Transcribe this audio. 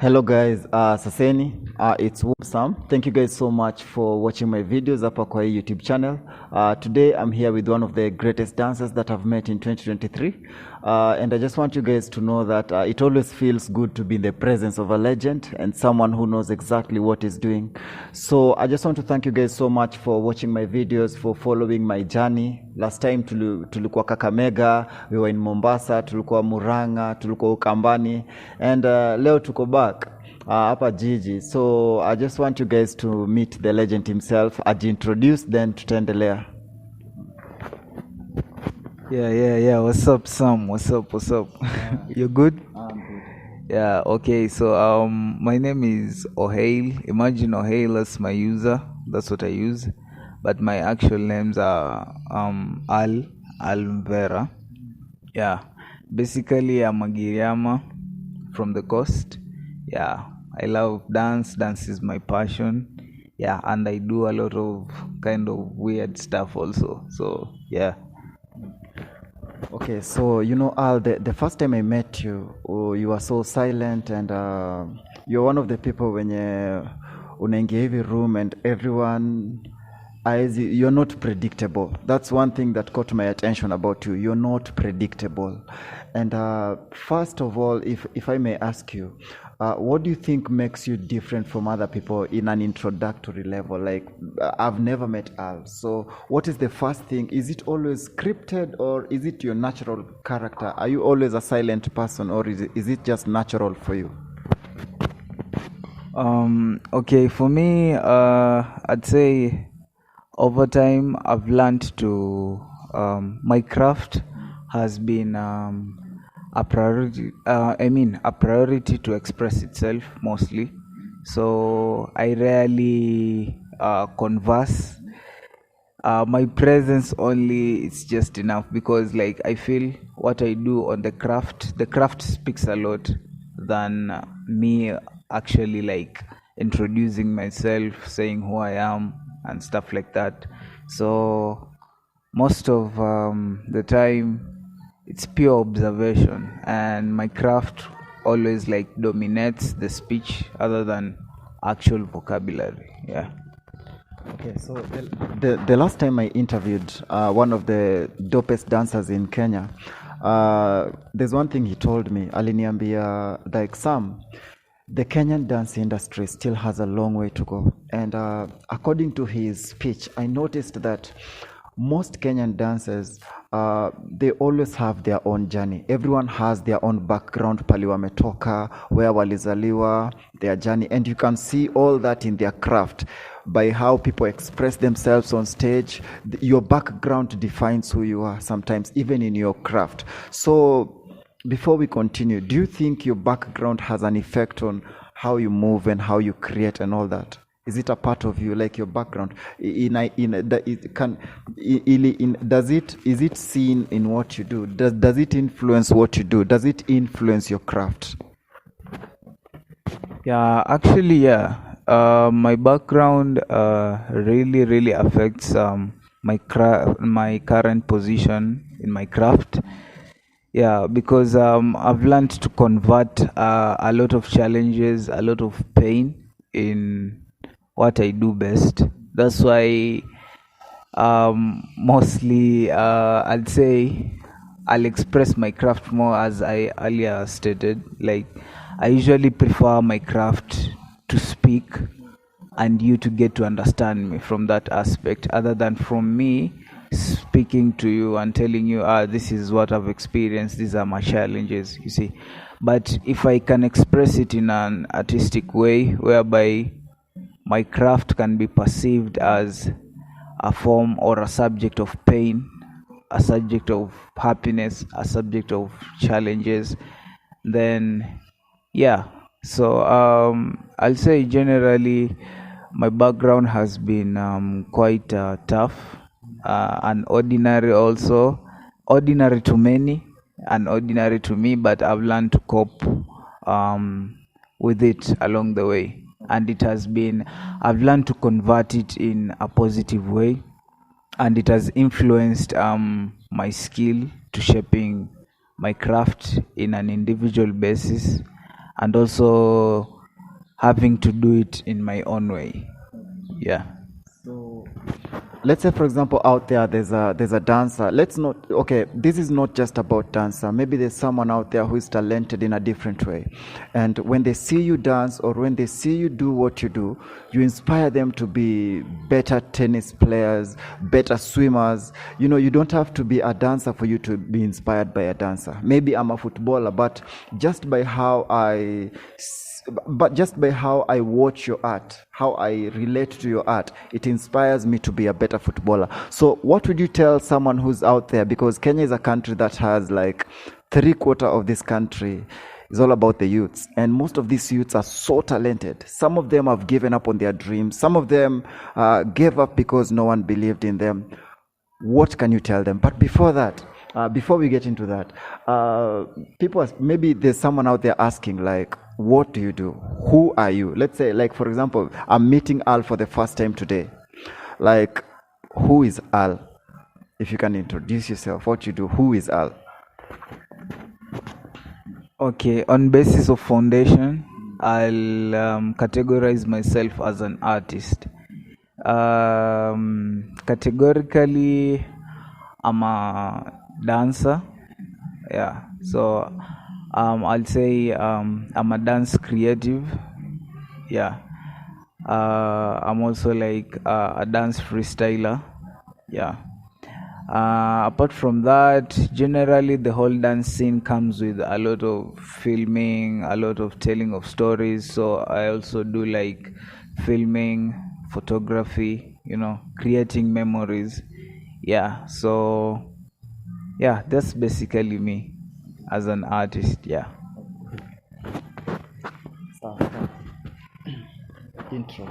Hello guys, Saseni, it's Sam. Thank you guys so much for watching my videos hapa kwa hii YouTube channel. Today I'm here with one of the greatest dancers that I've met in 2023. And I just want you guys to know that it always feels good to be in the presence of a legend and someone who knows exactly what he's doing. So I just want to thank you guys so much for watching my videos, for following my journey. Last time tulikuwa Kakamega, we were in Mombasa, tulikuwa Muranga, tulikuwa Ukambani, and leo tuko back hapa jiji. So I just want you guys to meet the legend himself. Introduce, then tutaendelea. Yeah. What's up, Sam? What's up? You good? I'm good. Yeah, okay. So my name is Ohail. Imagine Ohail as my user. That's what I use. But my actual names are Alvera. Yeah. Basically I'm a Giriama from the coast. Yeah. I love dance. Dance is my passion. Yeah, and I do a lot of kind of weird stuff also. So yeah. Okay, so you know, Al, the first time I met you, you were so silent, and you're one of the people when you unaingia hivi room and everyone eyes you, you're not predictable. That's one thing that caught my attention about you. You're not predictable. And first of all, if I may ask you, what do you think makes you different from other people in an introductory level? Like, I've never met Al. So what is the first thing? Is it always scripted, or is it your natural character? Are you always a silent person, or is it just natural for you? Okay, for me, I'd say over time I've learned to my craft has been a priority. A priority to express itself mostly. So I rarely converse. My presence only is just enough, because like I feel what I do on the craft speaks a lot than me actually like introducing myself, saying who I am and stuff like that. So most of the time it's pure observation, and my craft always like dominates the speech other than actual vocabulary. Yeah. Okay, so the last time I interviewed one of the dopest dancers in Kenya, there's one thing he told me. Aliniambia, like, Sam, the Kenyan dance industry still has a long way to go. And according to his speech, I noticed that most Kenyan dancers, they always have their own journey. Everyone has their own background, pali wametoka, where walizaliwa, their journey. And you can see all that in their craft by how people express themselves on stage. Your background defines who you are sometimes, even in your craft. So before we continue, do you think your background has an effect on how you move and how you create and all that? Is it a part of you, like your background? Is it seen in what you do? Does it influence what you do? Does it influence your craft? Yeah, actually, yeah. My background really affects my current position in my craft. Yeah, because I've learned to convert a lot of challenges, a lot of pain in what I do best. That's why mostly I'd say I'll express my craft more, as I earlier stated. Like, I usually prefer my craft to speak and you to get to understand me from that aspect, other than from me speaking to you and telling you, this is what I've experienced, these are my challenges, you see. But if I can express it in an artistic way, whereby my craft can be perceived as a form or a subject of pain, a subject of happiness, a subject of challenges, then yeah. So I'll say generally my background has been quite tough and ordinary also. Ordinary to many and ordinary to me, but I've learned to cope with it along the way. And I've learned to convert it in a positive way, and it has influenced my skill to shaping my craft in an individual basis, and also having to do it in my own way. Yeah. So let's say, for example, out there there's a dancer. Let's not, okay, this is not just about dancer. Maybe there's someone out there who is talented in a different way, and when they see you dance or when they see you do what you do, you inspire them to be better tennis players, better swimmers. You know, you don't have to be a dancer for you to be inspired by a dancer. Maybe I'm a footballer, but just by how I watch your art, how I relate to your art, it inspires me to be a better footballer. So, what would you tell someone who's out there? Because Kenya is a country that has like 3/4 of this country is all about the youths, and most of these youths are so talented. Some of them have given up on their dreams. Some of them gave up because no one believed in them. What can you tell them? But before that, before we get into that, maybe there's someone out there asking, like, what do you do? Who are you? Let's say, like, for example, I'm meeting Al for the first time today. Like, who is Al? If you can introduce yourself, what you do, who is Al? Okay, on basis of foundation, I'll categorize myself as an artist. Categorically, I'm a dancer. Yeah, so I'll say I'm a dance creative. Yeah, I'm also like a dance freestyler. Yeah. Apart from that, generally the whole dance scene comes with a lot of filming, a lot of telling of stories. So I also do like filming, photography, creating memories. Yeah, so yeah, that's basically me as an artist. Yeah. Intro.